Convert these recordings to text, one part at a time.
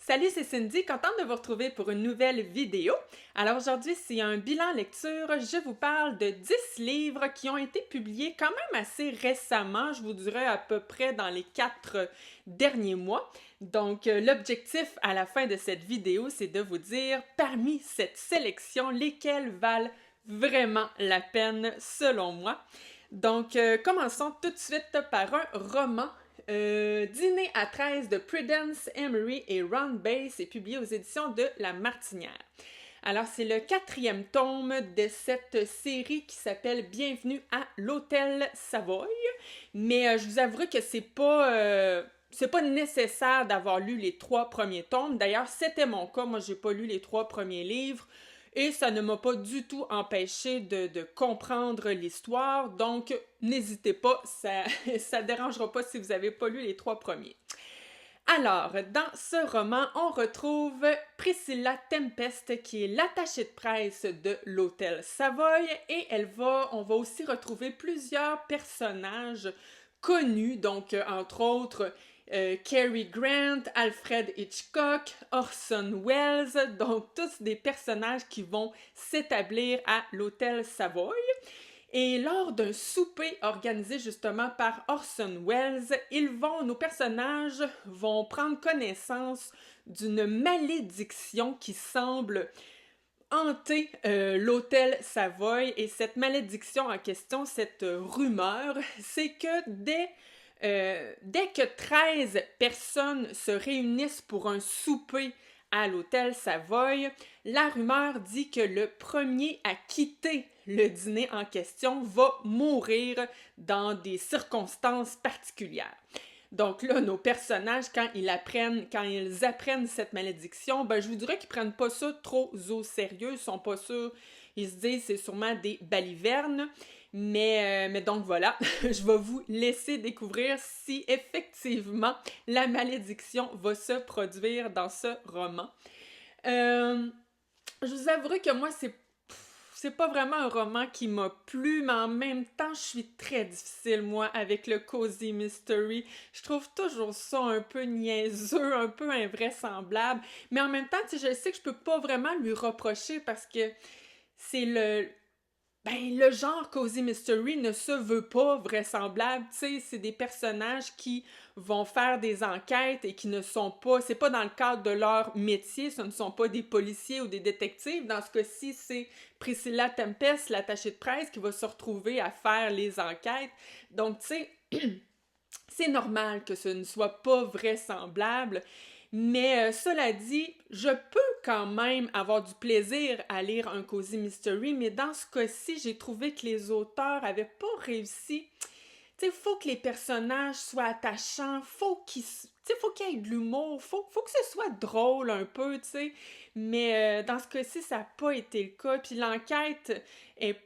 Salut, c'est Cindy, contente de vous retrouver pour une nouvelle vidéo. Alors aujourd'hui, c'est un bilan lecture. Je vous parle de 10 livres qui ont été publiés quand même assez récemment, je vous dirais à peu près dans les 4 derniers mois. Donc l'objectif à la fin de cette vidéo, c'est de vous dire parmi cette sélection, lesquels valent vraiment la peine selon moi. Donc commençons tout de suite par un roman. Dîner à 13 de Prudence Emery et Ron Bass est publié aux éditions de La Martinière. Alors, c'est le 4e tome de cette série qui s'appelle Bienvenue à l'Hôtel Savoy. Mais je vous avouerai que c'est pas nécessaire d'avoir lu les 3 premiers tomes. D'ailleurs, c'était mon cas. Moi, j'ai pas lu les 3 premiers livres. Et ça ne m'a pas du tout empêché de comprendre l'histoire. Donc, n'hésitez pas, ça dérangera pas si vous n'avez pas lu les 3 premiers. Alors, dans ce roman, on retrouve Priscilla Tempest, qui est l'attachée de presse de l'Hôtel Savoy, et on va aussi retrouver plusieurs personnages connus, donc entre autres Cary Grant, Alfred Hitchcock, Orson Welles, donc tous des personnages qui vont s'établir à l'Hôtel Savoy. Et lors d'un souper organisé justement par Orson Welles, nos personnages vont prendre connaissance d'une malédiction qui semble hanter l'hôtel Savoy. Et cette malédiction en question, cette rumeur, c'est que dès que 13 personnes se réunissent pour un souper à l'hôtel Savoy, la rumeur dit que le premier à quitter le dîner en question va mourir dans des circonstances particulières. Donc là, nos personnages, quand ils apprennent cette malédiction, je vous dirais qu'ils prennent pas ça trop au sérieux, ils sont pas sûrs, ils se disent c'est sûrement des balivernes, mais donc voilà, je vais vous laisser découvrir si effectivement la malédiction va se produire dans ce roman. Je vous avouerai que moi, c'est pas vraiment un roman qui m'a plu, mais en même temps, je suis très difficile, moi, avec le cozy mystery. Je trouve toujours ça un peu niaiseux, un peu invraisemblable. Mais en même temps, je sais que je peux pas vraiment lui reprocher parce que c'est le genre Cozy Mystery ne se veut pas vraisemblable, tu sais, c'est des personnages qui vont faire des enquêtes et qui ne sont pas, c'est pas dans le cadre de leur métier, ce ne sont pas des policiers ou des détectives. Dans ce cas-ci, c'est Priscilla Tempest, l'attachée de presse, qui va se retrouver à faire les enquêtes. Donc, tu sais, c'est normal que ce ne soit pas vraisemblable. Mais cela dit, je peux quand même avoir du plaisir à lire un cozy mystery, mais dans ce cas-ci, j'ai trouvé que les auteurs avaient pas réussi. Tu sais, faut que les personnages soient attachants, faut qu'il y ait de l'humour, faut que ce soit drôle un peu, tu sais. Mais dans ce cas-ci, ça n'a pas été le cas. Puis l'enquête est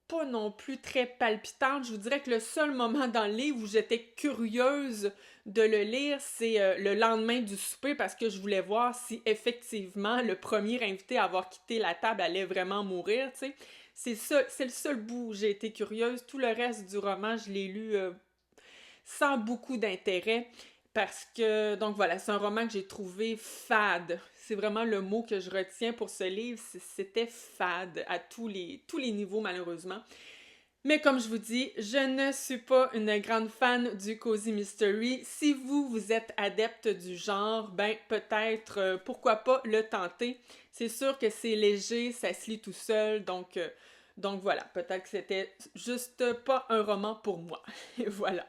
pas non plus très palpitante. Je vous dirais que le seul moment dans le livre où j'étais curieuse de le lire, c'est le lendemain du souper parce que je voulais voir si effectivement le premier invité à avoir quitté la table allait vraiment mourir, tu sais. C'est le seul bout où j'ai été curieuse. Tout le reste du roman, je l'ai lu sans beaucoup d'intérêt parce que, donc voilà, c'est un roman que j'ai trouvé fade. C'est vraiment le mot que je retiens pour ce livre, c'était fade à tous les niveaux malheureusement. Mais comme je vous dis, je ne suis pas une grande fan du cozy mystery. Si vous êtes adepte du genre, peut-être, pourquoi pas le tenter. C'est sûr que c'est léger, ça se lit tout seul, donc voilà, peut-être que c'était juste pas un roman pour moi. Et voilà.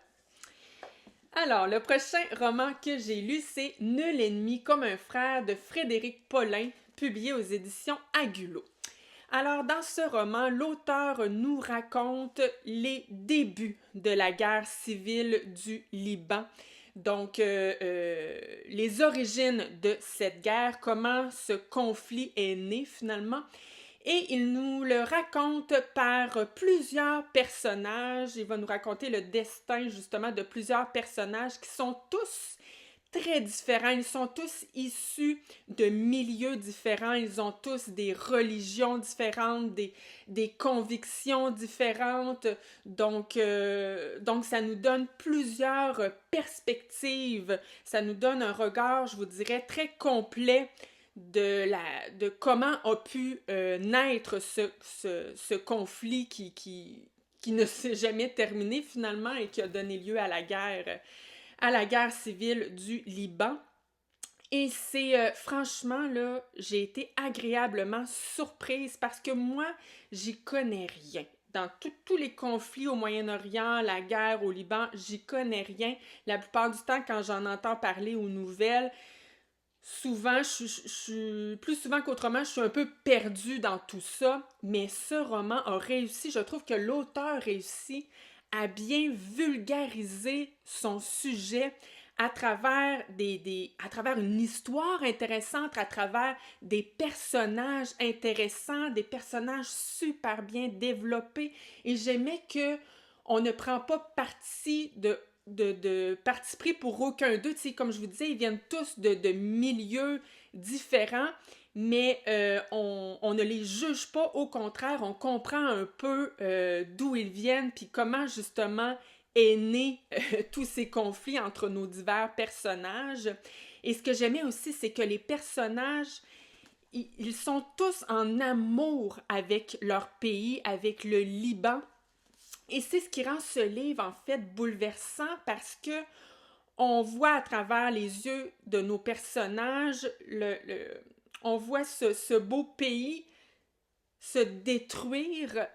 Alors, le prochain roman que j'ai lu, c'est Nul ennemi comme un frère de Frédéric Paulin, publié aux éditions Agulot. Alors, dans ce roman, l'auteur nous raconte les débuts de la guerre civile du Liban. Donc, les origines de cette guerre, comment ce conflit est né finalement. Et il nous le raconte par plusieurs personnages. Il va nous raconter le destin justement de plusieurs personnages qui sont tous très différents. Ils sont tous issus de milieux différents. Ils ont tous des religions différentes, des convictions différentes. Donc, ça nous donne plusieurs perspectives. Ça nous donne un regard, je vous dirais, très complet de comment a pu naître ce conflit qui ne s'est jamais terminé finalement et qui a donné lieu à la guerre civile du Liban. Et c'est franchement, là, j'ai été agréablement surprise parce que moi, j'y connais rien. Dans tous les conflits au Moyen-Orient, la guerre au Liban, j'y connais rien. La plupart du temps, quand j'en entends parler aux nouvelles, souvent, plus souvent qu'autrement, je suis un peu perdue dans tout ça, mais ce roman a réussi, je trouve que l'auteur réussit à bien vulgariser son sujet à travers à travers une histoire intéressante, à travers des personnages intéressants, des personnages super bien développés. Et j'aimais que on ne prend pas parti pris pour aucun d'eux. Tu sais, comme je vous disais, ils viennent tous de milieux différents, mais on ne les juge pas. Au contraire, on comprend un peu d'où ils viennent, puis comment justement est né tous ces conflits entre nos divers personnages. Et ce que j'aimais aussi, c'est que les personnages, ils sont tous en amour avec leur pays, avec le Liban. Et c'est ce qui rend ce livre, en fait, bouleversant parce que on voit à travers les yeux de nos personnages, on voit ce beau pays se détruire.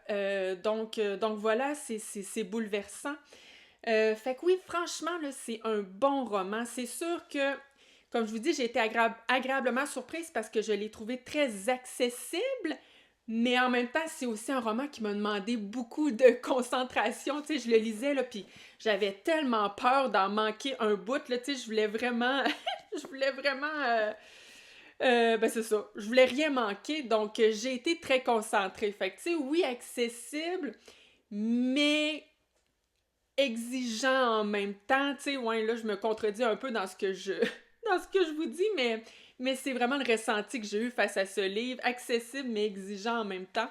Donc voilà, c'est bouleversant. Fait que oui, franchement, là, c'est un bon roman. C'est sûr que, comme je vous dis, j'ai été agréablement surprise parce que je l'ai trouvé très accessible, mais en même temps, c'est aussi un roman qui m'a demandé beaucoup de concentration. Tu sais, je le lisais, là, puis j'avais tellement peur d'en manquer un bout, là, tu sais, je voulais vraiment... je voulais vraiment... ben c'est ça, je voulais rien manquer, donc j'ai été très concentrée. Fait que, tu sais, oui, accessible, mais exigeant en même temps, tu sais, ouais, là, je me contredis un peu dans ce que je, dans ce que je vous dis, mais c'est vraiment le ressenti que j'ai eu face à ce livre, accessible mais exigeant en même temps.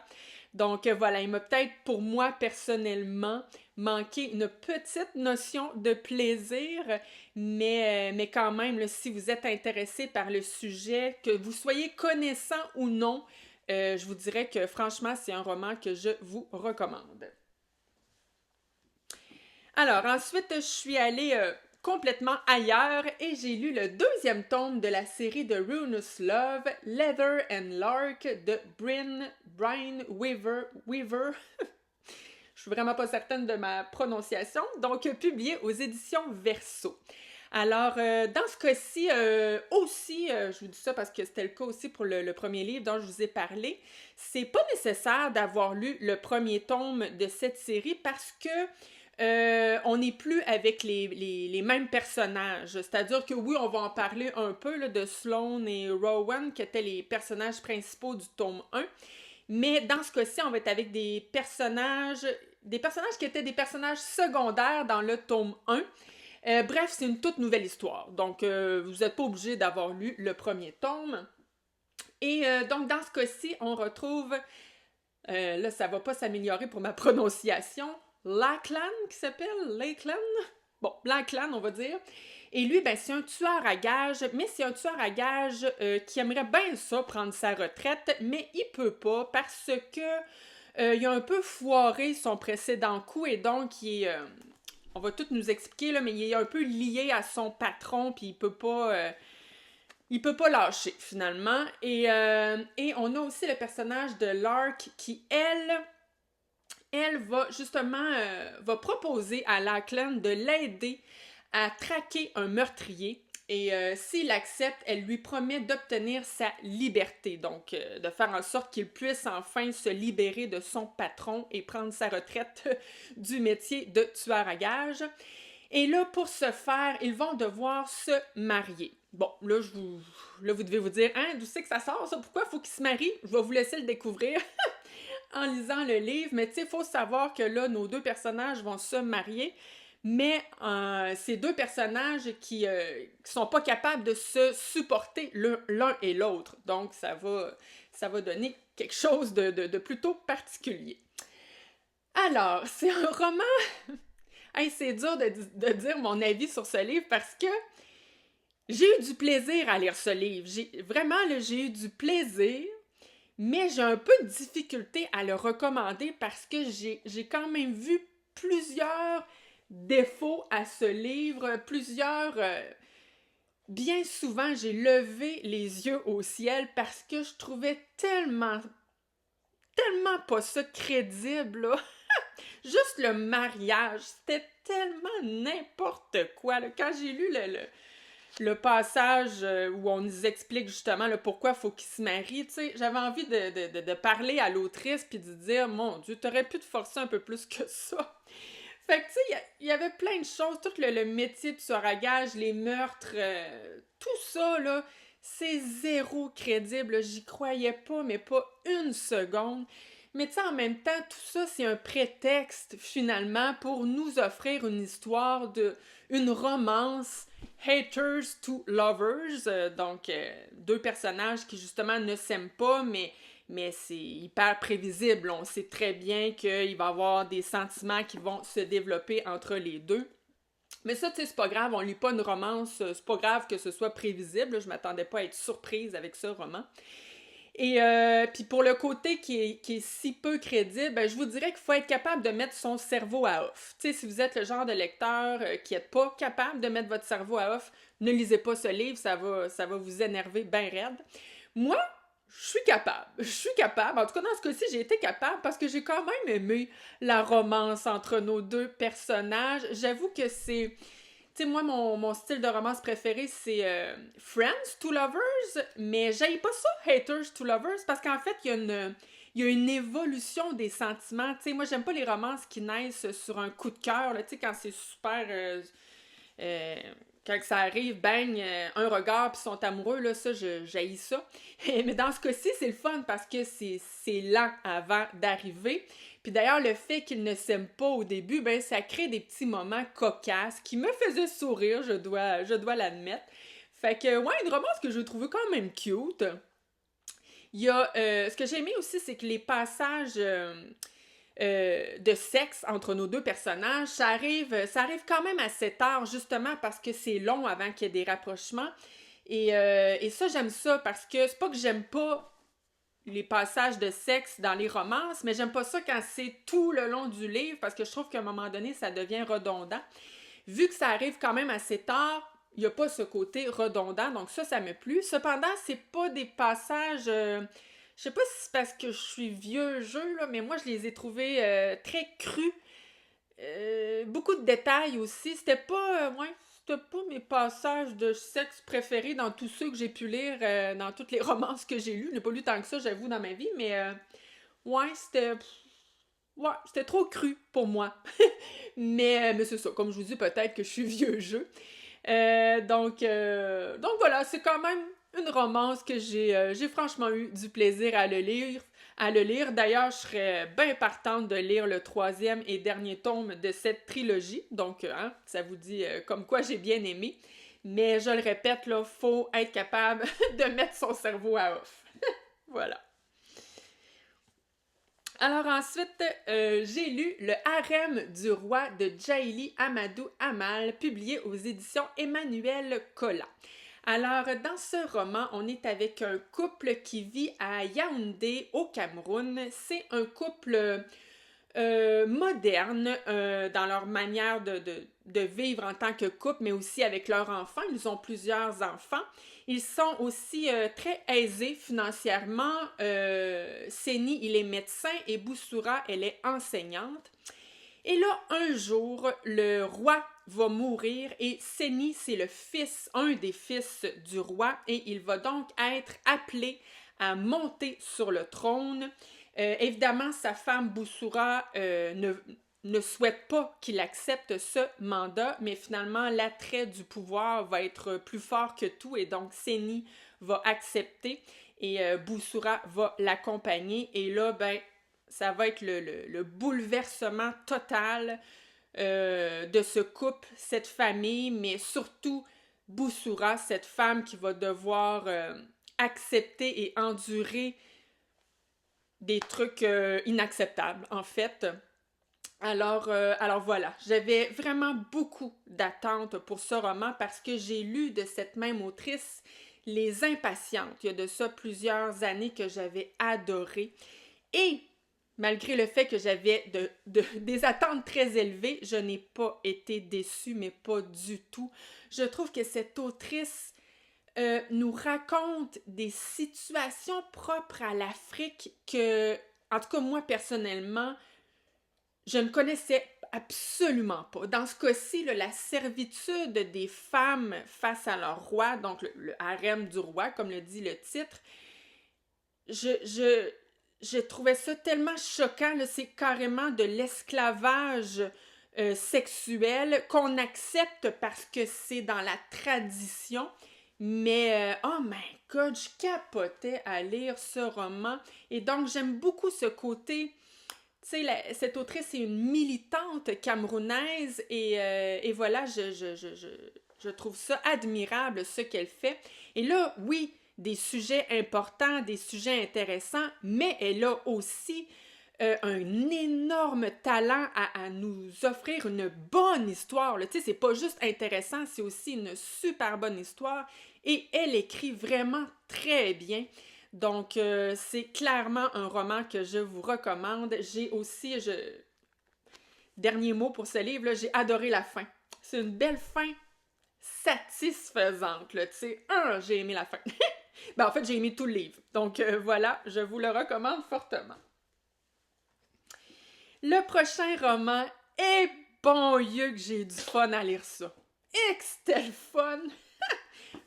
Donc voilà, il m'a peut-être, pour moi, personnellement, manqué une petite notion de plaisir, mais quand même, là, si vous êtes intéressé par le sujet, que vous soyez connaissant ou non, je vous dirais que franchement, c'est un roman que je vous recommande. Alors, ensuite, je suis allée complètement ailleurs et j'ai lu le deuxième tome de la série de Rune's Love, Leather and Lark de Brian Weaver. Je suis vraiment pas certaine de ma prononciation. Donc, publié aux éditions Verso. Alors, dans ce cas-ci, aussi, je vous dis ça parce que c'était le cas aussi pour le premier livre dont je vous ai parlé, c'est pas nécessaire d'avoir lu le premier tome de cette série parce que on n'est plus avec les mêmes personnages. C'est-à-dire que oui, on va en parler un peu là, de Sloane et Rowan, qui étaient les personnages principaux du tome 1. Mais dans ce cas-ci, on va être avec des personnages qui étaient des personnages secondaires dans le tome 1. Bref, c'est une toute nouvelle histoire. Donc, vous n'êtes pas obligé d'avoir lu le premier tome. Et donc, dans ce cas-ci, on retrouve... là, ça va pas s'améliorer pour ma prononciation. Lachlan, qui s'appelle Lakeland. Bon, Lachlan, on va dire. Et lui, ben, c'est un tueur à gages, mais c'est un tueur à gages qui aimerait bien ça, prendre sa retraite, mais il peut pas parce que il a un peu foiré son précédent coup et donc il est... on va tout nous expliquer, là, mais il est un peu lié à son patron, puis il peut pas lâcher, finalement. Et on a aussi le personnage de Lark qui, elle va justement va proposer à Lachlan de l'aider à traquer un meurtrier. Et s'il accepte, elle lui promet d'obtenir sa liberté. Donc, de faire en sorte qu'il puisse enfin se libérer de son patron et prendre sa retraite du métier de tueur à gages. Et là, pour ce faire, ils vont devoir se marier. Bon, là, vous devez vous dire, hein, d'où c'est que ça sort, ça? Pourquoi il faut qu'ils se marient? Je vais vous laisser le découvrir en lisant le livre. Mais tu sais, il faut savoir que là, nos deux personnages vont se marier. mais c'est deux personnages qui sont pas capables de se supporter l'un et l'autre. Donc, ça va donner quelque chose de plutôt particulier. Alors, c'est un roman... Hey, c'est dur de dire mon avis sur ce livre parce que j'ai eu du plaisir à lire ce livre. Vraiment, là, j'ai eu du plaisir, mais j'ai un peu de difficulté à le recommander parce que j'ai quand même vu plusieurs défauts à ce livre, bien souvent, j'ai levé les yeux au ciel parce que je trouvais tellement pas ça crédible, là. Juste le mariage, c'était tellement n'importe quoi, là. Quand j'ai lu le passage où on nous explique justement là, pourquoi il faut qu'ils se marient, tu sais, j'avais envie de parler à l'autrice puis de dire, mon Dieu, t'aurais pu te forcer un peu plus que ça. Fait que, tu sais, il y avait plein de choses, tout le métier de tueur à gages, les meurtres, tout ça, là, c'est zéro crédible, là. J'y croyais pas, mais pas une seconde. Mais tu sais, en même temps, tout ça, c'est un prétexte, finalement, pour nous offrir une histoire une romance haters to lovers, donc deux personnages qui, justement, ne s'aiment pas, mais c'est hyper prévisible. On sait très bien qu'il va y avoir des sentiments qui vont se développer entre les deux. Mais ça, tu sais, c'est pas grave, on lit pas une romance, c'est pas grave que ce soit prévisible, je m'attendais pas à être surprise avec ce roman. Et puis pour le côté qui est si peu crédible, ben, je vous dirais qu'il faut être capable de mettre son cerveau à off. Tu sais, si vous êtes le genre de lecteur qui n'est pas capable de mettre votre cerveau à off, ne lisez pas ce livre, ça va vous énerver bien raide. Moi, je suis capable. Je suis capable. En tout cas, dans ce cas-ci, j'ai été capable parce que j'ai quand même aimé la romance entre nos deux personnages. J'avoue que c'est... Tu sais, moi, mon style de romance préféré, c'est Friends to Lovers, mais j'aille pas ça, Haters to Lovers, parce qu'en fait, il y a une évolution des sentiments. Tu sais, moi, j'aime pas les romances qui naissent sur un coup de cœur, tu sais, quand c'est super... quand ça arrive, bang, un regard, puis ils sont amoureux, là, ça, j'haïs ça. Mais dans ce cas-ci, c'est le fun parce que c'est lent avant d'arriver. Puis d'ailleurs, le fait qu'ils ne s'aiment pas au début, ben ça crée des petits moments cocasses qui me faisaient sourire, je dois l'admettre. Fait que, ouais, une romance que je trouvais quand même cute. Il y a, ce que j'ai aimé aussi, c'est que les passages de sexe entre nos deux personnages, ça arrive quand même assez tard, justement parce que c'est long avant qu'il y ait des rapprochements. Et ça, j'aime ça parce que c'est pas que j'aime pas les passages de sexe dans les romances, mais j'aime pas ça quand c'est tout le long du livre parce que je trouve qu'à un moment donné, ça devient redondant. Vu que ça arrive quand même assez tard, il n'y a pas ce côté redondant, donc ça me plu. Cependant, c'est pas des passages... je sais pas si c'est parce que je suis vieux jeu, là, mais moi, je les ai trouvés très crus. Beaucoup de détails aussi. C'était pas mes passages de sexe préférés dans tous ceux que j'ai pu lire, dans toutes les romances que j'ai lues. Je n'ai pas lu tant que ça, j'avoue, dans ma vie, mais c'était trop cru pour moi. Mais c'est ça, comme je vous dis, peut-être que je suis vieux jeu. Donc voilà, c'est quand même une romance que j'ai franchement eu du plaisir à le lire. D'ailleurs, je serais bien partante de lire le troisième et dernier tome de cette trilogie. Donc, ça vous dit comme quoi j'ai bien aimé. Mais je le répète, là, faut être capable de mettre son cerveau à off. Voilà. Alors ensuite, j'ai lu Le Harem du roi de Jaili Amadou Amal, publié aux éditions Emmanuel Collat. Alors, dans ce roman, on est avec un couple qui vit à Yaoundé, au Cameroun. C'est un couple moderne dans leur manière de vivre en tant que couple, mais aussi avec leurs enfants. Ils ont plusieurs enfants. Ils sont aussi très aisés financièrement. Séni, il est médecin et Boussoura, elle est enseignante. Et là, un jour, le roi va mourir et Séni, c'est un des fils du roi et il va donc être appelé à monter sur le trône. Évidemment, sa femme Boussoura ne souhaite pas qu'il accepte ce mandat, mais finalement, l'attrait du pouvoir va être plus fort que tout et donc Séni va accepter et Boussoura va l'accompagner. Et là, ben, ça va être le bouleversement total. de ce couple, cette famille, mais surtout Boussura, cette femme qui va devoir accepter et endurer des trucs inacceptables, en fait. Alors voilà, j'avais vraiment beaucoup d'attentes pour ce roman parce que j'ai lu de cette même autrice Les Impatientes. Il y a de ça plusieurs années que j'avais adoré. Et malgré le fait que j'avais des attentes très élevées, je n'ai pas été déçue, mais pas du tout. Je trouve que cette autrice nous raconte des situations propres à l'Afrique que, en tout cas moi personnellement, je ne connaissais absolument pas. Dans ce cas-ci, là, la servitude des femmes face à leur roi, donc le harem du roi, comme le dit le titre, je trouvais ça tellement choquant. Là, c'est carrément de l'esclavage sexuel qu'on accepte parce que c'est dans la tradition. Mais, oh my God, je capotais à lire ce roman. Et donc, j'aime beaucoup ce côté. Tu sais, cette autrice est une militante camerounaise et voilà, je trouve ça admirable ce qu'elle fait. Et là, oui, des sujets importants, des sujets intéressants, mais elle a aussi un énorme talent à nous offrir une bonne histoire. Tu sais, c'est pas juste intéressant, c'est aussi une super bonne histoire. Et elle écrit vraiment très bien. Donc, c'est clairement un roman que je vous recommande. J'ai aussi, dernier mot pour ce livre, j'ai adoré la fin. C'est une belle fin satisfaisante, là, tu sais. J'ai aimé la fin. En fait, j'ai aimé tout le livre. Donc, voilà, je vous le recommande fortement. Le prochain roman est bon Dieu que j'ai du fun à lire ça. Et que c'était le fun!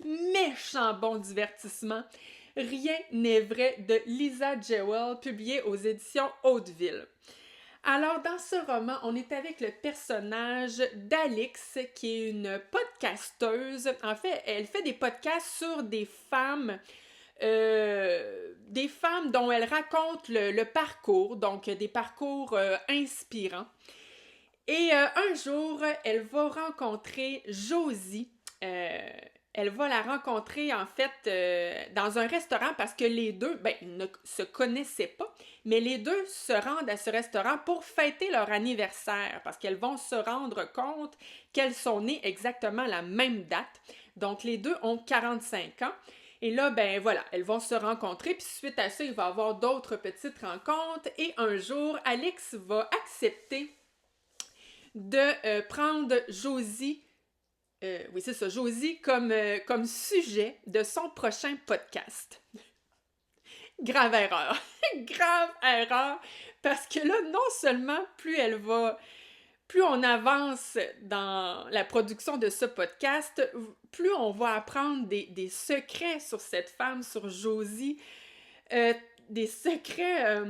Méchant bon divertissement. Rien n'est vrai de Lisa Jewell, publié aux éditions Hauteville. Alors, dans ce roman, on est avec le personnage d'Alix, qui est une podcasteuse. En fait, elle fait des podcasts sur des femmes dont elle raconte le parcours, donc des parcours inspirants. Et un jour, elle va rencontrer Josie. Elle va la rencontrer, en fait, dans un restaurant parce que les deux, ne se connaissaient pas, mais les deux se rendent à ce restaurant pour fêter leur anniversaire parce qu'elles vont se rendre compte qu'elles sont nées exactement à la même date. Donc, les deux ont 45 ans. Et là, voilà, elles vont se rencontrer, puis suite à ça, il va y avoir d'autres petites rencontres. Et un jour, Alix va accepter de prendre Josie, oui c'est ça, Josie comme sujet de son prochain podcast. Grave erreur, grave erreur, parce que là, non seulement plus on avance dans la production de ce podcast, plus on va apprendre des secrets sur cette femme, sur Josie, des secrets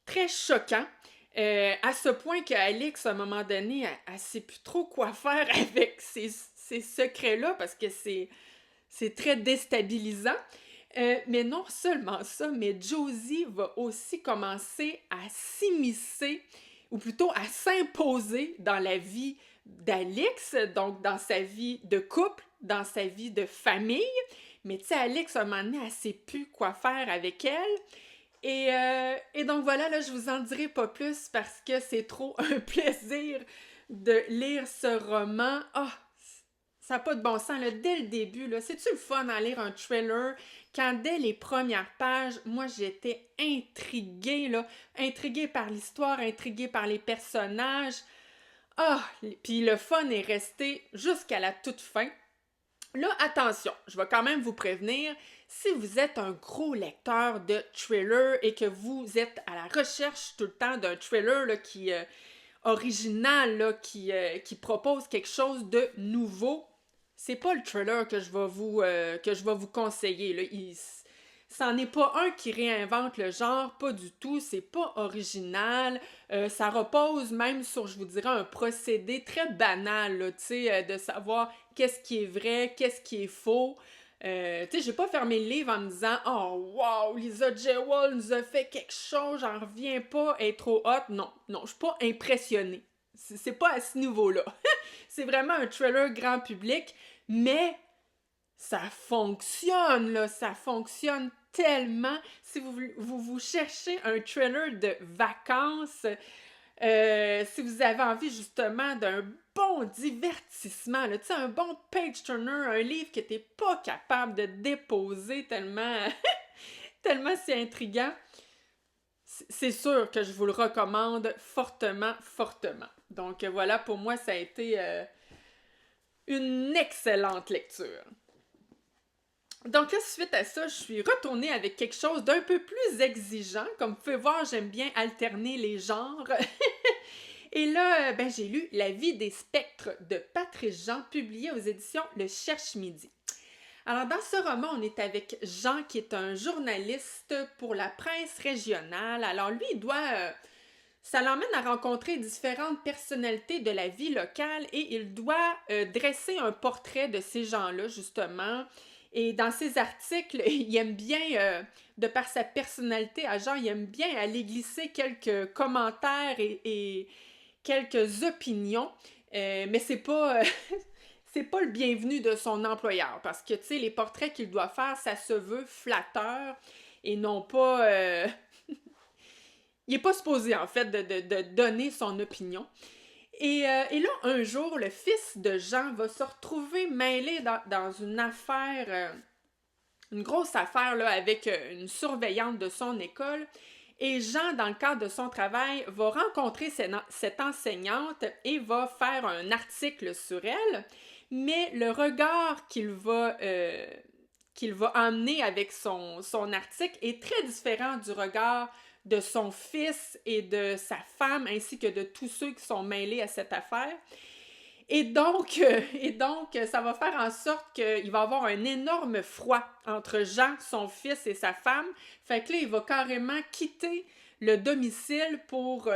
très choquants. À ce point qu'Alix, à un moment donné, elle ne sait plus trop quoi faire avec ces secrets-là parce que c'est très déstabilisant. Mais non seulement ça, mais Josie va aussi commencer à s'immiscer, ou plutôt à s'imposer dans la vie d'Alix, donc dans sa vie de couple, dans sa vie de famille. Mais tu sais, Alix, à un moment donné, elle ne sait plus quoi faire avec elle. Et donc voilà, là, je vous en dirai pas plus parce que c'est trop un plaisir de lire ce roman. Ça n'a pas de bon sens, là. Dès le début, là, c'est-tu le fun à lire un thriller quand dès les premières pages, moi, j'étais intriguée, là. Intriguée par l'histoire, intriguée par les personnages. Puis le fun est resté jusqu'à la toute fin. Là, attention, je vais quand même vous prévenir, si vous êtes un gros lecteur de thriller et que vous êtes à la recherche tout le temps d'un thriller là, qui original, là, qui propose quelque chose de nouveau, c'est pas le thriller que je vais vous conseiller. Là. C'en est pas un qui réinvente le genre, pas du tout, c'est pas original, ça repose même sur, je vous dirais, un procédé très banal, là, tu sais, de savoir qu'est-ce qui est vrai, qu'est-ce qui est faux. Tu sais, j'ai pas fermé le livre en me disant « Oh, wow, Lisa Jewell nous a fait quelque chose, j'en reviens pas, elle est trop hot. » Non, je suis pas impressionnée. c'est pas à ce niveau-là. C'est vraiment un thriller grand public, mais ça fonctionne, là, ça fonctionne tellement. Si vous cherchez un thriller de vacances, si vous avez envie justement d'un bon divertissement, là, tu sais, un bon page-turner, un livre que t'es pas capable de déposer tellement, tellement c'est intriguant, c'est sûr que je vous le recommande fortement, fortement. Donc voilà, pour moi, ça a été une excellente lecture. Donc là, suite à ça, je suis retournée avec quelque chose d'un peu plus exigeant. Comme vous pouvez voir, j'aime bien alterner les genres. Et là, j'ai lu La vie des spectres de Patrice Jean, publié aux éditions Le Cherche-Midi. Alors, dans ce roman, on est avec Jean, qui est un journaliste pour la presse régionale. Alors, lui, ça l'emmène à rencontrer différentes personnalités de la vie locale et il doit dresser un portrait de ces gens-là, justement. Et dans ses articles, il aime bien, de par sa personnalité à Jean, il aime bien aller glisser quelques commentaires et quelques opinions, mais c'est pas, c'est pas le bienvenu de son employeur, parce que, tu sais, les portraits qu'il doit faire, ça se veut flatteur et non pas... il est pas supposé, en fait, de donner son opinion. Et là, un jour, le fils de Jean va se retrouver mêlé dans une affaire, une grosse affaire là, avec une surveillante de son école. Et Jean, dans le cadre de son travail, va rencontrer cette enseignante et va faire un article sur elle. Mais le regard qu'il va emmener avec son article est très différent du regard de son fils et de sa femme, ainsi que de tous ceux qui sont mêlés à cette affaire. Et donc, ça va faire en sorte qu'il va y avoir un énorme froid entre Jean, son fils et sa femme. Fait que là, il va carrément quitter le domicile pour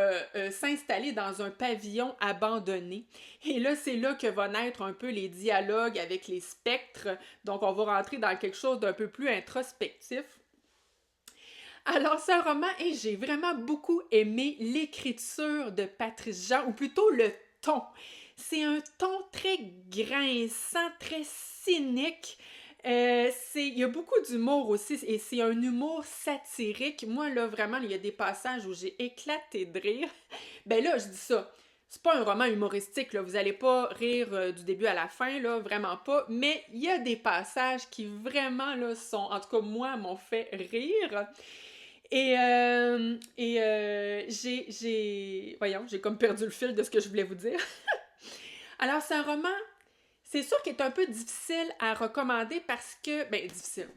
s'installer dans un pavillon abandonné. Et là, c'est là que vont naître un peu les dialogues avec les spectres. Donc, on va rentrer dans quelque chose d'un peu plus introspectif. Alors, c'est un roman et j'ai vraiment beaucoup aimé l'écriture de Patrice Jean, ou plutôt le ton. C'est un ton très grinçant, très cynique. Il y a beaucoup d'humour aussi, et c'est un humour satirique. Moi, là, vraiment, il y a des passages où j'ai éclaté de rire. Ben là, je dis ça. C'est pas un roman humoristique, là. Vous allez pas rire du début à la fin, là, vraiment pas. Mais il y a des passages qui vraiment, là, en tout cas, moi, m'ont fait rire. J'ai comme perdu le fil de ce que je voulais vous dire. Alors, c'est un roman, c'est sûr qu'il est un peu difficile à recommander parce que, difficile.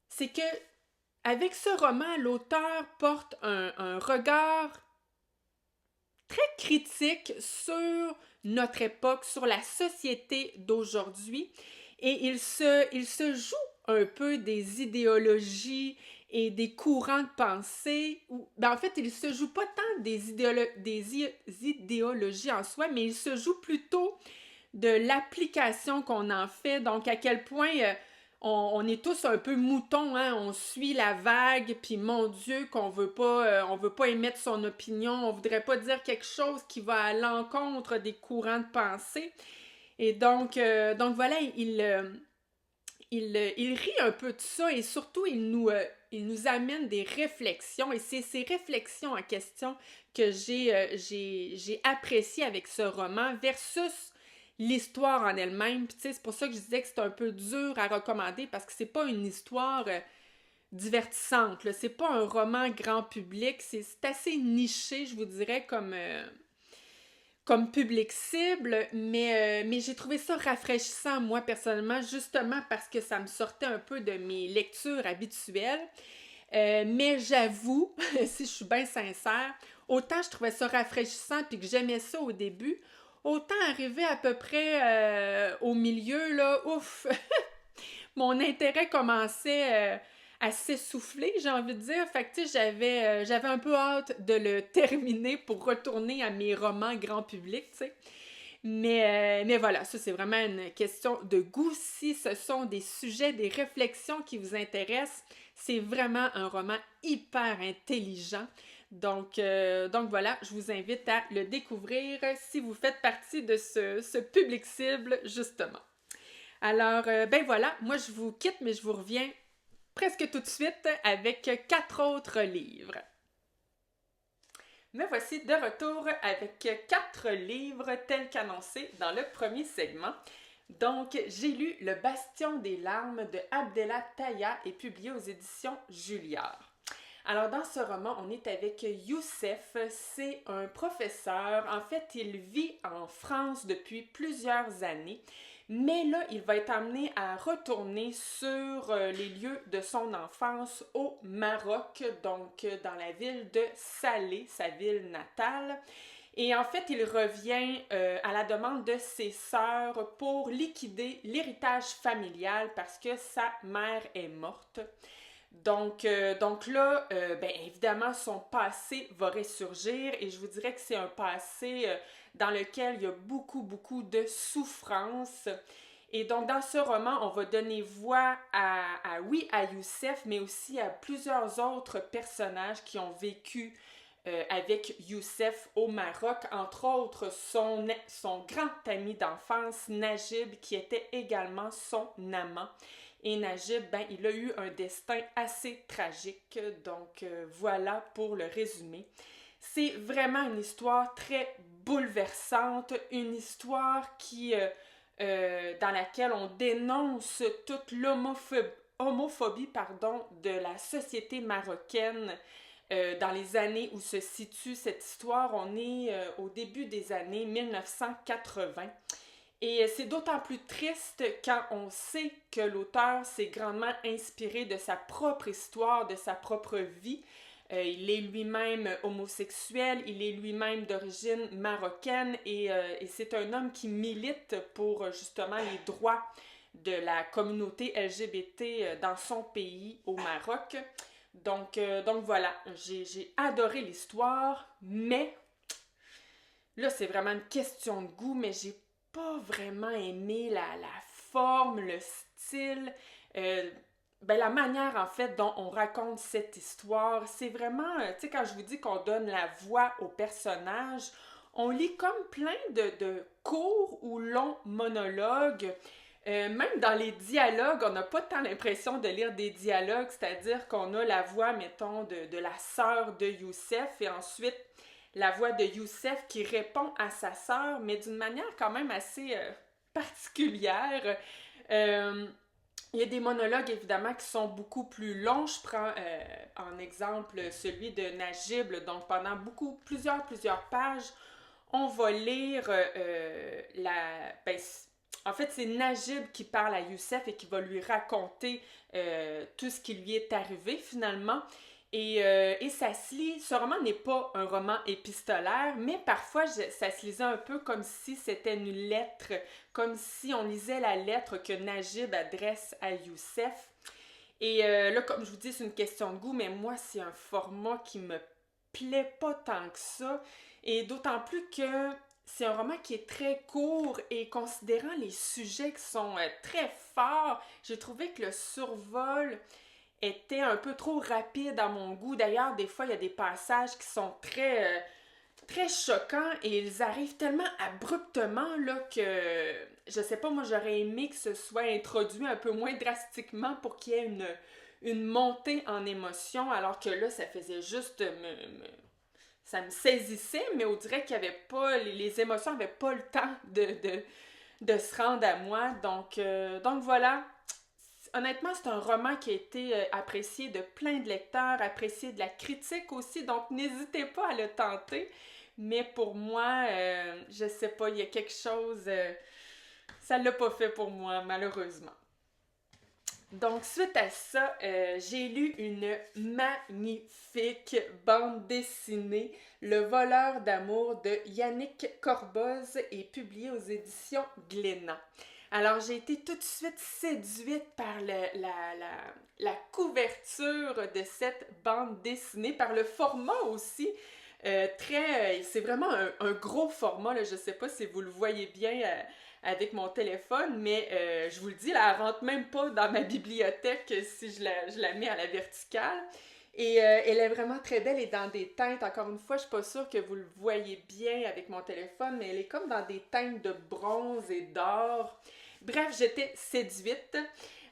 C'est que, avec ce roman, l'auteur porte un regard très critique sur notre époque, sur la société d'aujourd'hui, et il se joue un peu des idéologies et des courants de pensée. En fait, il se joue pas tant des idéologies en soi, mais il se joue plutôt de l'application qu'on en fait. Donc, à quel point on est tous un peu moutons, hein? On suit la vague, puis mon Dieu, on veut pas émettre son opinion, on voudrait pas dire quelque chose qui va à l'encontre des courants de pensée. Et donc voilà, il rit un peu de ça et surtout, il nous amène des réflexions et c'est ces réflexions en question que j'ai apprécié avec ce roman versus l'histoire en elle-même. Puis, tu sais, c'est pour ça que je disais que c'est un peu dur à recommander parce que c'est pas une histoire divertissante, là. C'est pas un roman grand public, c'est assez niché, je vous dirais, comme public cible, mais j'ai trouvé ça rafraîchissant, moi, personnellement, justement parce que ça me sortait un peu de mes lectures habituelles. Mais j'avoue, si je suis bien sincère, autant je trouvais ça rafraîchissant puis que j'aimais ça au début, autant arrivé à peu près au milieu, là, ouf, mon intérêt commençait à s'essouffler, j'ai envie de dire. Fait que, tu sais, j'avais un peu hâte de le terminer pour retourner à mes romans grand public, tu sais. Mais voilà, ça, c'est vraiment une question de goût. Si ce sont des sujets, des réflexions qui vous intéressent, c'est vraiment un roman hyper intelligent. Donc voilà, je vous invite à le découvrir si vous faites partie de ce public cible, justement. Alors, ben voilà, moi je vous quitte, mais je vous reviens presque tout de suite avec 4 autres livres. Me voici de retour avec 4 livres tels qu'annoncés dans le premier segment. Donc, j'ai lu Le Bastion des larmes de Abdellah Taïa et publié aux éditions Julliard. Alors, dans ce roman, on est avec Youssef. C'est un professeur. En fait, il vit en France depuis plusieurs années. Mais là, il va être amené à retourner sur les lieux de son enfance au Maroc, donc dans la ville de Salé, sa ville natale. Et en fait, il revient à la demande de ses sœurs pour liquider l'héritage familial parce que sa mère est morte. Donc là, ben, évidemment, son passé va ressurgir et je vous dirais que c'est un passé dans lequel il y a beaucoup, beaucoup de souffrance. Et donc, dans ce roman, on va donner voix à Youssef, mais aussi à plusieurs autres personnages qui ont vécu avec Youssef au Maroc, entre autres son grand ami d'enfance, Najib, qui était également son amant. Et Najib, ben, il a eu un destin assez tragique, donc voilà pour le résumé. C'est vraiment une histoire très bouleversante, une histoire dans laquelle on dénonce toute l'homophobie de la société marocaine dans les années où se situe cette histoire. On est au début des années 1980. Et c'est d'autant plus triste quand on sait que l'auteur s'est grandement inspiré de sa propre histoire, de sa propre vie. Il est lui-même homosexuel, il est lui-même d'origine marocaine et c'est un homme qui milite pour justement les droits de la communauté LGBT dans son pays, au Maroc. Donc voilà, j'ai adoré l'histoire, mais là c'est vraiment une question de goût, mais j'ai pas vraiment aimé la forme, le style, ben, la manière en fait dont on raconte cette histoire. C'est vraiment, tu sais, quand je vous dis qu'on donne la voix aux personnages, on lit comme plein de courts ou longs monologues. Même dans les dialogues, on n'a pas tant l'impression de lire des dialogues, c'est-à-dire qu'on a la voix, mettons, de la sœur de Youssef et ensuite la voix de Youssef qui répond à sa sœur, mais d'une manière quand même assez particulière. Il y a des monologues, évidemment, qui sont beaucoup plus longs. Je prends en exemple celui de Najib. Donc, pendant plusieurs pages, on va lire en fait, c'est Najib qui parle à Youssef et qui va lui raconter tout ce qui lui est arrivé, finalement. Et ça se lit, ce roman n'est pas un roman épistolaire, mais parfois ça se lisait un peu comme si c'était une lettre, comme si on lisait la lettre que Najib adresse à Youssef. Et là, comme je vous dis, c'est une question de goût, mais moi, c'est un format qui me plaît pas tant que ça. Et d'autant plus que c'est un roman qui est très court et considérant les sujets qui sont très forts, j'ai trouvé que le survol était un peu trop rapide à mon goût. D'ailleurs, des fois, il y a des passages qui sont très choquants et ils arrivent tellement abruptement là, que, je sais pas, moi j'aurais aimé que ce soit introduit un peu moins drastiquement pour qu'il y ait une montée en émotion, alors que là, ça faisait juste ça me saisissait, mais on dirait qu'il y avait pas, les émotions n'avaient pas le temps de se rendre à moi. Donc voilà. Honnêtement, c'est un roman qui a été apprécié de plein de lecteurs, apprécié de la critique aussi, donc n'hésitez pas à le tenter. Mais pour moi, je sais pas, il y a quelque chose, ça l'a pas fait pour moi, malheureusement. Donc, suite à ça, j'ai lu une magnifique bande dessinée, Le voleur d'amour de Yannick Corboz, et publiée aux éditions Glénat. Alors, j'ai été tout de suite séduite par la couverture de cette bande dessinée, par le format aussi. C'est vraiment un gros format, là, je sais pas si vous le voyez bien avec mon téléphone, mais je vous le dis, là, elle rentre même pas dans ma bibliothèque si je la mets à la verticale. Et elle est vraiment très belle et dans des teintes. Encore une fois, je suis pas sûre que vous le voyez bien avec mon téléphone, mais elle est comme dans des teintes de bronze et d'or. Bref, j'étais séduite.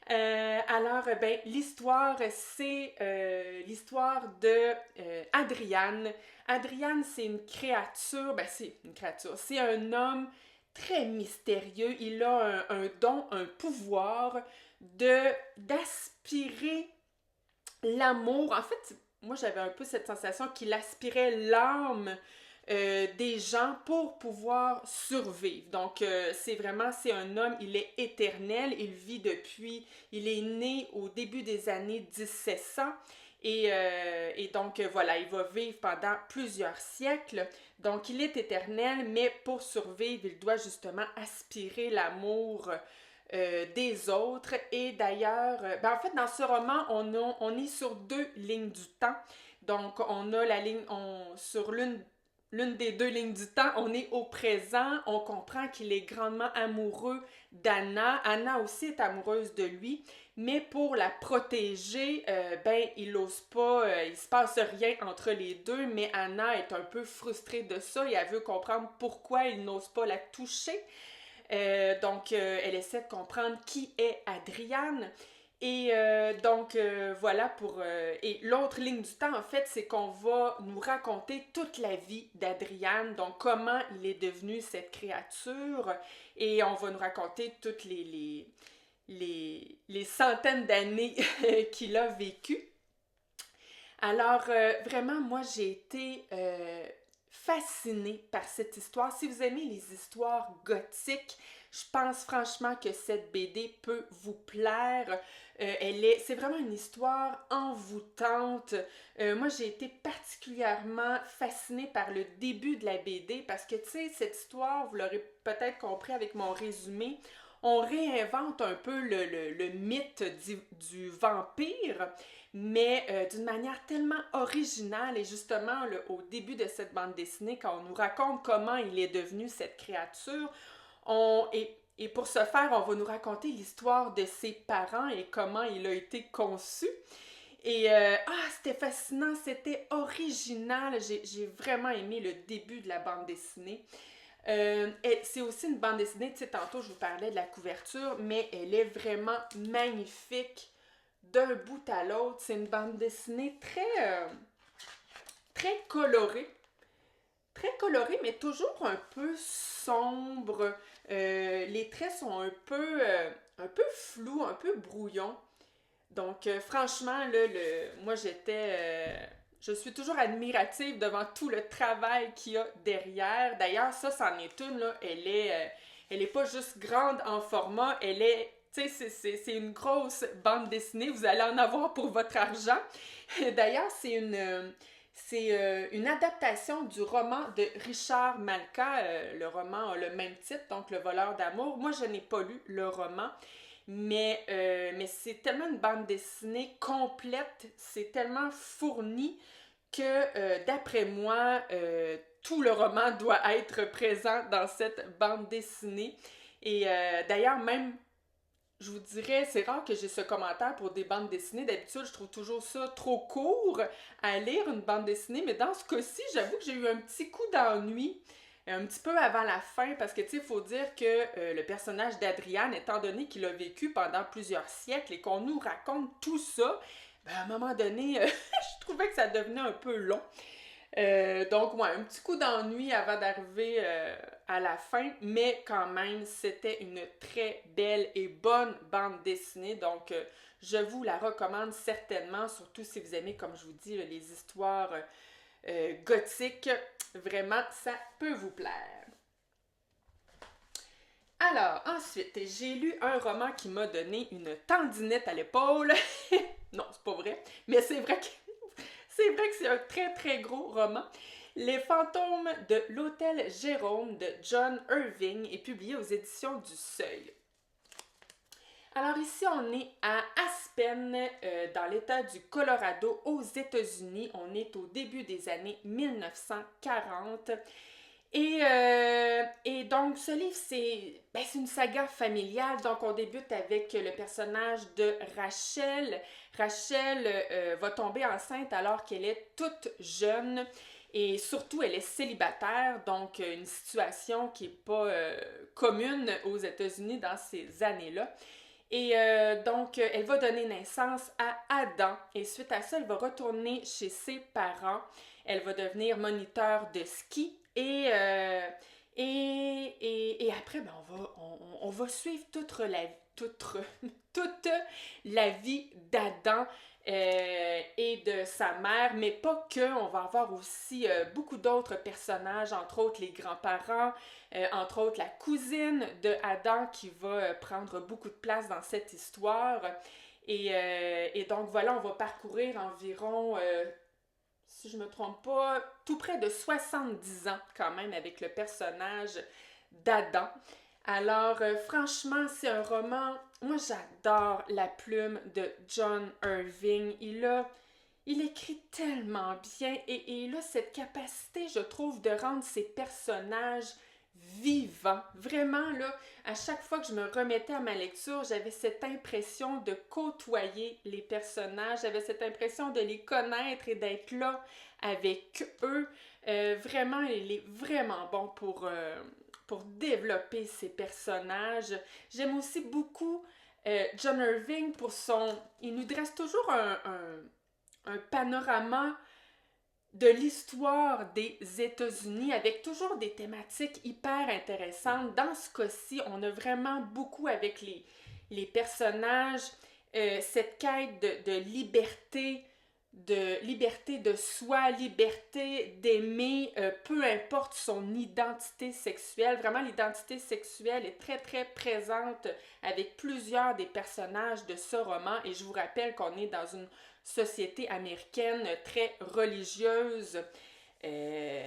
Alors, ben, l'histoire, c'est l'histoire de Adriane. Adriane, c'est une créature, ben, c'est une créature, c'est un homme très mystérieux. Il a un don, un pouvoir d'aspirer l'amour. En fait, moi, j'avais un peu cette sensation qu'il aspirait l'âme des gens pour pouvoir survivre. Donc, c'est un homme, il est éternel, il est né au début des années 1700 et donc, voilà, il va vivre pendant plusieurs siècles. Donc, il est éternel, mais pour survivre, il doit justement aspirer l'amour des autres. Et d'ailleurs, ben en fait, dans ce roman, on est sur deux lignes du temps. Donc, on a la ligne, sur l'une des deux lignes du temps, on est au présent, on comprend qu'il est grandement amoureux d'Anna. Anna aussi est amoureuse de lui, mais pour la protéger, ben, il n'ose pas, il se passe rien entre les deux, mais Anna est un peu frustrée de ça et elle veut comprendre pourquoi il n'ose pas la toucher. Donc, elle essaie de comprendre qui est Adriane. Et voilà pour... et l'autre ligne du temps, en fait, c'est qu'on va nous raconter toute la vie d'Adriane, donc comment il est devenu cette créature, et on va nous raconter toutes les centaines d'années qu'il a vécues. Alors, vraiment, moi, j'ai été fascinée par cette histoire. Si vous aimez les histoires gothiques, je pense franchement que cette BD peut vous plaire. C'est vraiment une histoire envoûtante. Moi, j'ai été particulièrement fascinée par le début de la BD parce que, tu sais, cette histoire, vous l'aurez peut-être compris avec mon résumé, on réinvente un peu le mythe du vampire, mais d'une manière tellement originale. Et justement, au début de cette bande dessinée, quand on nous raconte comment il est devenu cette créature, et pour ce faire, on va nous raconter l'histoire de ses parents et comment il a été conçu. Et c'était fascinant, c'était original. J'ai vraiment aimé le début de la bande dessinée. C'est aussi une bande dessinée, tu sais, tantôt je vous parlais de la couverture, mais elle est vraiment magnifique d'un bout à l'autre. C'est une bande dessinée très colorée. Très colorée, mais toujours un peu sombre. Les traits sont un peu flous, un peu brouillons. Donc, franchement, là, moi, je suis toujours admirative devant tout le travail qu'il y a derrière. D'ailleurs, ça, c'en est une, là. Elle est pas juste grande en format, elle est... Tu sais, c'est une grosse bande dessinée. Vous allez en avoir pour votre argent. D'ailleurs, c'est une adaptation du roman de Richard Malka. Le roman a le même titre, donc Le voleur d'amour. Moi, je n'ai pas lu le roman, mais c'est tellement une bande dessinée complète, c'est tellement fourni que d'après moi, tout le roman doit être présent dans cette bande dessinée. Et d'ailleurs, même je vous dirais, c'est rare que j'ai ce commentaire pour des bandes dessinées. D'habitude, je trouve toujours ça trop court à lire, une bande dessinée. Mais dans ce cas-ci, j'avoue que j'ai eu un petit coup d'ennui un petit peu avant la fin. Parce que, tu sais, il faut dire que le personnage d'Adriane, étant donné qu'il a vécu pendant plusieurs siècles et qu'on nous raconte tout ça, ben, à un moment donné, je trouvais que ça devenait un peu long. Donc, ouais, un petit coup d'ennui avant d'arriver à la fin, mais quand même, c'était une très belle et bonne bande dessinée. Donc, je vous la recommande certainement, surtout si vous aimez, comme je vous dis, les histoires gothiques. Vraiment, ça peut vous plaire. Alors, ensuite, j'ai lu un roman qui m'a donné une tendinette à l'épaule. Non, c'est pas vrai, mais c'est vrai que c'est un très très gros roman. Les fantômes de l'Hôtel Jérôme de John Irving est publié aux éditions du Seuil. Alors ici, on est à Aspen, dans l'État du Colorado, aux États-Unis. On est au début des années 1940. Et donc, ce livre, c'est une saga familiale. Donc, on débute avec le personnage de Rachel. Rachel va tomber enceinte alors qu'elle est toute jeune. Et surtout, elle est célibataire, donc une situation qui n'est pas commune aux États-Unis dans ces années-là. Et donc, elle va donner naissance à Adam. Et suite à ça, elle va retourner chez ses parents. Elle va devenir moniteur de ski. Et après, ben, on va suivre toute la vie d'Adam et de sa mère, mais pas que. On va avoir aussi beaucoup d'autres personnages, entre autres les grands-parents, entre autres la cousine de Adam qui va prendre beaucoup de place dans cette histoire. Et donc voilà, on va parcourir environ, si je me trompe pas, tout près de 70 ans quand même avec le personnage d'Adam. Alors, franchement, c'est un roman. Moi, j'adore la plume de John Irving. Il écrit tellement bien et il a cette capacité, je trouve, de rendre ses personnages vivants. Vraiment, là, à chaque fois que je me remettais à ma lecture, j'avais cette impression de côtoyer les personnages, j'avais cette impression de les connaître et d'être là avec eux. Vraiment, il est vraiment bon pour développer ses personnages. J'aime aussi beaucoup John Irving pour son... Il nous dresse toujours un panorama de l'histoire des États-Unis avec toujours des thématiques hyper intéressantes. Dans ce cas-ci, on a vraiment beaucoup avec les personnages, cette quête de liberté de soi, liberté d'aimer, peu importe son identité sexuelle. Vraiment, l'identité sexuelle est très, très présente avec plusieurs des personnages de ce roman. Et je vous rappelle qu'on est dans une société américaine très religieuse et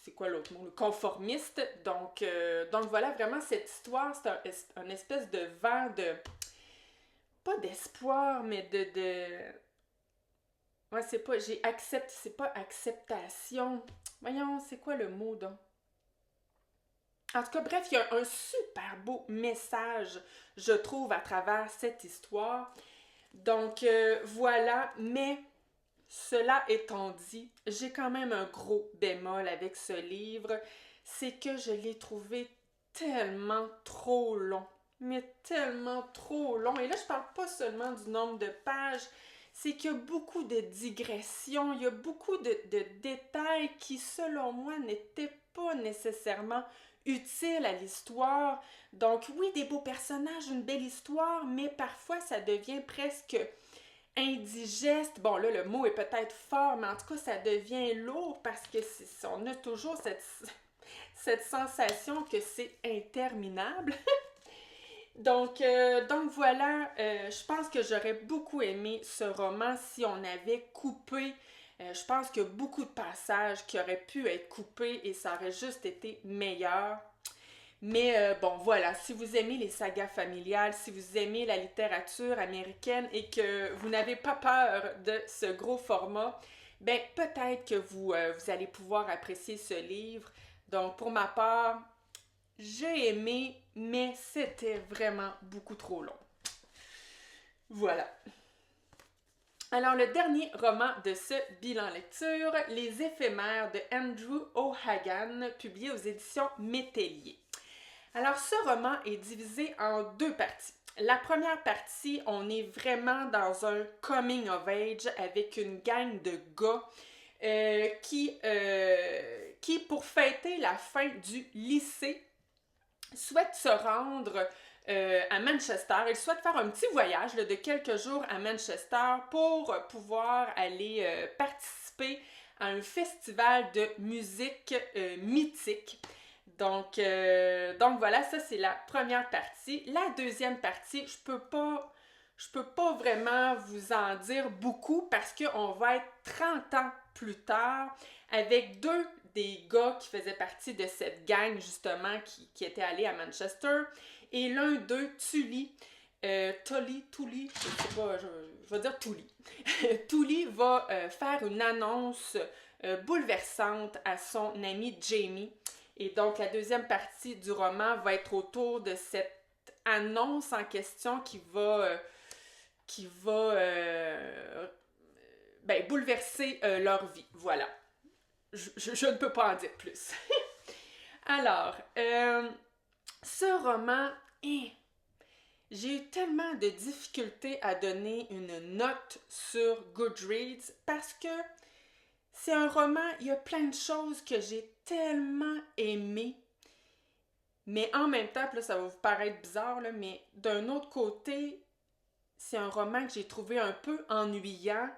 c'est quoi l'autre mot? Conformiste. Donc voilà, vraiment, cette histoire, c'est un espèce de vent de... Pas d'espoir, mais de... Ouais, c'est pas acceptation. Voyons, c'est quoi le mot, donc? En tout cas, bref, il y a un super beau message, je trouve, à travers cette histoire. Donc, voilà, mais cela étant dit, j'ai quand même un gros bémol avec ce livre, c'est que je l'ai trouvé tellement trop long, mais tellement trop long. Et là, je parle pas seulement du nombre de pages, c'est qu'il y a beaucoup de digressions, il y a beaucoup de détails qui, selon moi, n'étaient pas nécessairement utiles à l'histoire. Donc oui, des beaux personnages, une belle histoire, mais parfois ça devient presque indigeste. Bon, là, le mot est peut-être fort, mais en tout cas, ça devient lourd parce que on a toujours cette sensation que c'est interminable. Donc voilà, je pense que j'aurais beaucoup aimé ce roman si on avait coupé. Je pense qu'il y a beaucoup de passages qui auraient pu être coupés et ça aurait juste été meilleur. Mais bon, voilà, si vous aimez les sagas familiales, si vous aimez la littérature américaine et que vous n'avez pas peur de ce gros format, ben peut-être que vous allez pouvoir apprécier ce livre. Donc, pour ma part, j'ai aimé, mais c'était vraiment beaucoup trop long. Voilà. Alors, le dernier roman de ce bilan lecture, Les éphémères de Andrew O'Hagan, publié aux éditions Métellier. Alors, ce roman est divisé en deux parties. La première partie, on est vraiment dans un coming of age avec une gang de gars qui, pour fêter la fin du lycée, souhaitent se rendre à Manchester. Ils souhaitent faire un petit voyage de quelques jours à Manchester pour pouvoir aller participer à un festival de musique mythique. Donc voilà, ça c'est la première partie. La deuxième partie, je peux pas vraiment vous en dire beaucoup parce qu'on va être 30 ans plus tard avec deux des gars qui faisaient partie de cette gang justement qui était allé à Manchester et l'un d'eux, Tully, Tully, je sais pas, je vais dire Tully. Tully va faire une annonce bouleversante à son ami Jamie. Et donc, la deuxième partie du roman va être autour de cette annonce en question qui va bouleverser leur vie. Voilà. Je ne peux pas en dire plus. Alors, ce roman, j'ai eu tellement de difficultés à donner une note sur Goodreads parce que c'est un roman, il y a plein de choses que j'ai tellement aimées. Mais en même temps, là, ça va vous paraître bizarre, là, mais d'un autre côté, c'est un roman que j'ai trouvé un peu ennuyant.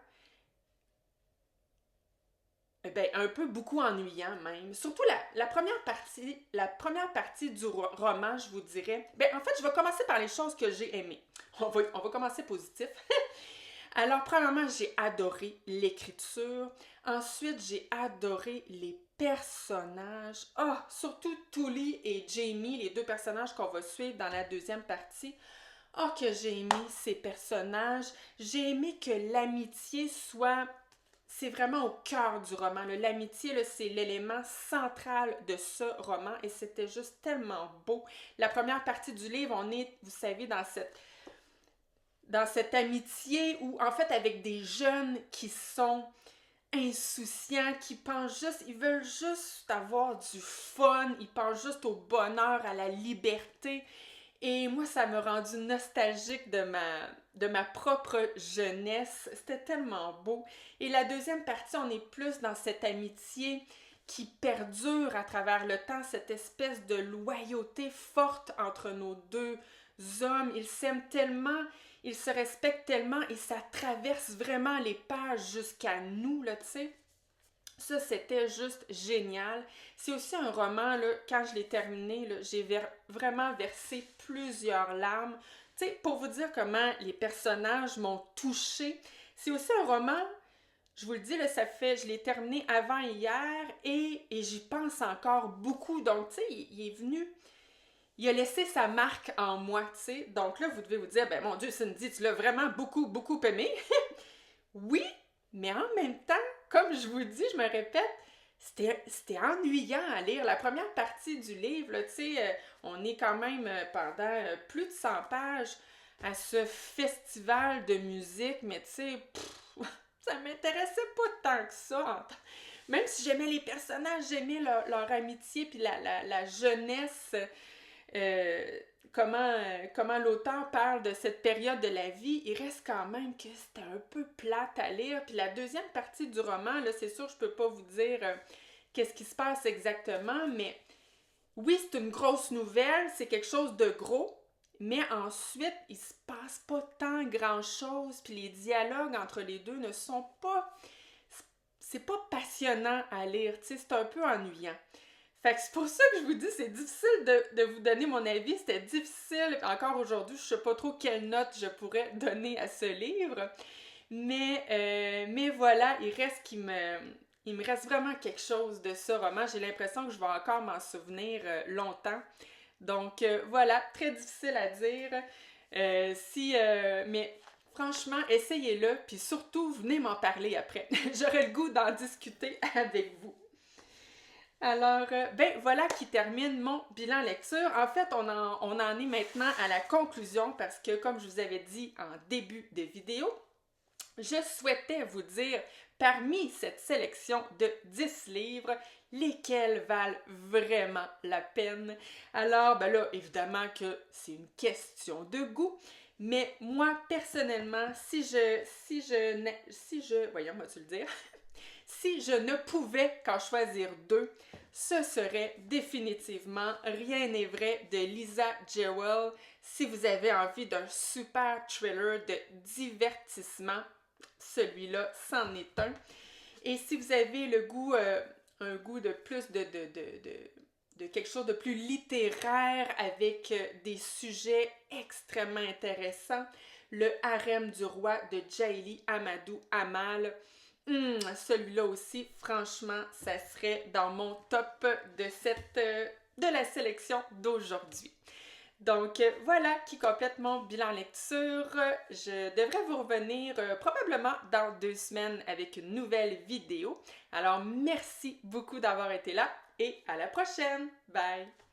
Un peu beaucoup ennuyant même. Surtout la première partie du roman, je vous dirais. En fait, je vais commencer par les choses que j'ai aimées. On va commencer positif. Alors, premièrement, j'ai adoré l'écriture. Ensuite, j'ai adoré les personnages. Surtout Tully et Jamie, les deux personnages qu'on va suivre dans la deuxième partie. Que j'ai aimé ces personnages. J'ai aimé que l'amitié soit... C'est vraiment au cœur du roman. L'amitié, c'est l'élément central de ce roman et c'était juste tellement beau. La première partie du livre, on est, vous savez, dans cette amitié où, en fait, avec des jeunes qui sont insouciants, qui pensent juste, ils veulent juste avoir du fun, ils pensent juste au bonheur, à la liberté. Et moi, ça m'a rendu nostalgique de ma propre jeunesse. C'était tellement beau. Et la deuxième partie, on est plus dans cette amitié qui perdure à travers le temps, cette espèce de loyauté forte entre nos deux hommes. Ils s'aiment tellement, ils se respectent tellement et ça traverse vraiment les pages jusqu'à nous, là, tu sais. Ça, c'était juste génial. C'est aussi un roman, là, quand je l'ai terminé, là, j'ai vraiment versé plusieurs larmes. Tu sais, pour vous dire comment les personnages m'ont touchée. C'est aussi un roman, je vous le dis, là, je l'ai terminé avant hier et j'y pense encore beaucoup. Donc, tu sais, il est venu, il a laissé sa marque en moi, tu sais. Donc là, vous devez vous dire, mon Dieu, Cindy, tu l'as vraiment beaucoup, beaucoup aimé. Oui, mais en même temps, comme je vous dis, je me répète, c'était ennuyant à lire. La première partie du livre, tu sais, on est quand même pendant plus de 100 pages à ce festival de musique, mais tu sais, ça m'intéressait pas tant que ça. Même si j'aimais les personnages, j'aimais leur amitié, puis la jeunesse, comment l'auteur parle de cette période de la vie, il reste quand même que c'était un peu plate à lire. Puis la deuxième partie du roman, là, c'est sûr, je peux pas vous dire qu'est-ce qui se passe exactement, mais oui, c'est une grosse nouvelle, c'est quelque chose de gros, mais ensuite, il se passe pas tant grand-chose, puis les dialogues entre les deux ne sont pas... C'est pas passionnant à lire, tu sais, c'est un peu ennuyant. Fait que c'est pour ça que je vous dis, c'est difficile de vous donner mon avis. C'était difficile. Encore aujourd'hui, je sais pas trop quelle note je pourrais donner à ce livre. Mais voilà, il me reste vraiment quelque chose de ce roman. J'ai l'impression que je vais encore m'en souvenir longtemps. Donc voilà, très difficile à dire. Mais franchement, essayez-le. Puis surtout, venez m'en parler après. J'aurais le goût d'en discuter avec vous. Alors, voilà qui termine mon bilan lecture. En fait, on en est maintenant à la conclusion parce que, comme je vous avais dit en début de vidéo, je souhaitais vous dire, parmi cette sélection de 10 livres, lesquels valent vraiment la peine. Alors, là, évidemment que c'est une question de goût, mais moi, personnellement, voyons, vas-tu le dire? Si je ne pouvais qu'en choisir deux, ce serait définitivement Rien n'est vrai de Lisa Jewell. Si vous avez envie d'un super thriller de divertissement, celui-là, c'en est un. Et si vous avez le goût, un goût de plus de quelque chose de plus littéraire avec des sujets extrêmement intéressants, Le harem du roi de Jaili Amadou Amal. Celui-là aussi, franchement, ça serait dans mon top de la sélection d'aujourd'hui. Donc voilà qui complète mon bilan lecture. Je devrais vous revenir probablement dans 2 semaines avec une nouvelle vidéo. Alors merci beaucoup d'avoir été là et à la prochaine. Bye!